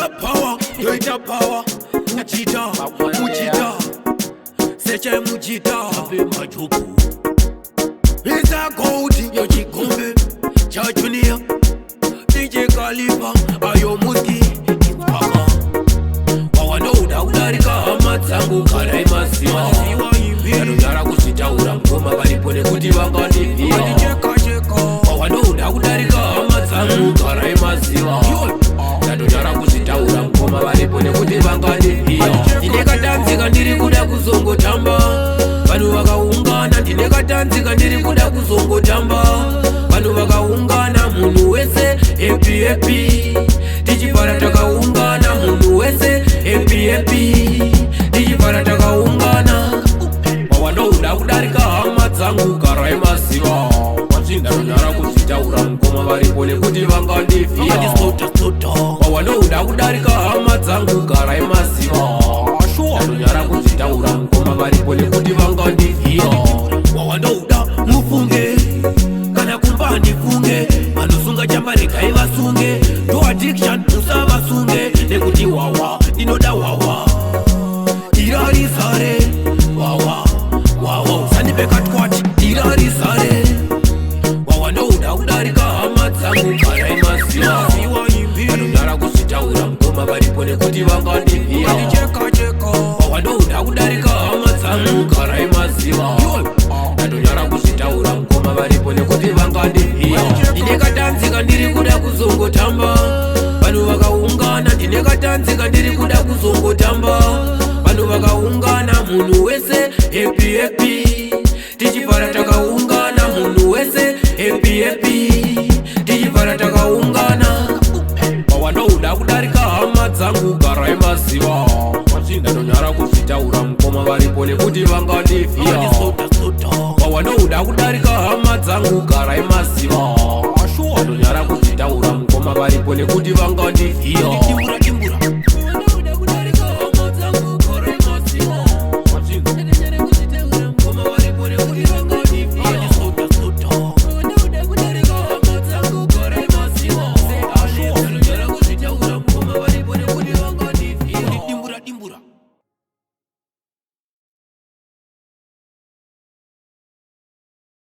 yoita power Mujita Seche Mujita Abe majuku Isa Goudi Yo Chigombe Cha Junior DJ Khalifa Ayo Muski Paka Wawano udarika Amatsangu Karai Masiwa Yanu yara kusitaura Mkoma balipone kuti vanganivia Wawano udarika Amatsangu Karai Masiwa Yanu yara kusitaura Mkoma balipone kuti vanganivia Ndinekatanzika ndiri kuda kuzongo tamba Vanu vakaungana ndinekatanzika ndiri kuda kuzongo tamba Vanu vakaungana munhu wese happy Tichipara takaungana munhu wese happy Tichipara takaungana Wawano uda kudarika hama dzangu Karai Masiwa Wachinda nonyara kuzitaura Mkoma varipone kuti vangandivia Wawano uda kudarika hama dzangu Karai Masiwa Nonyara kuzitaura Mkoma varipone kuti vangandivia Wawano uda mufunge Kana kumba ndifunge Manosunga chambari kai vasunge Do addiction musa vasunge Nekuti wawa, inoda wawa Irari sare Wawa, wawa Sandipeka twati, irari sare Wawano uda kudarika hama dzangu Karai Masiwa Nonyara kuzitaura Mkoma varipone kuti vangandivia Wawano uda kudarika hama dzangu Karai Masiwa Nonyara kuzitaura Mkoma varipone kuti vangandivia Ndinekatanzika ndiri kuda kuzongo tamba Vanhu vakaungana ndinekatanzika ndiri kuda kuzongo tamba Vanhu vakaungana munhu wese happy Tichipara takaungana munhu wese happy Tichipara takaungana Wawano uda kudarika hama dzangu Karai Masiwa Wachinda nonyara kuzitaura Mkoma varipone kuti vangandivia Wawano uda kudarika hama dzangu Karai Masiwa Nonyara kuzitaura Mkoma varipone kuti vangandivia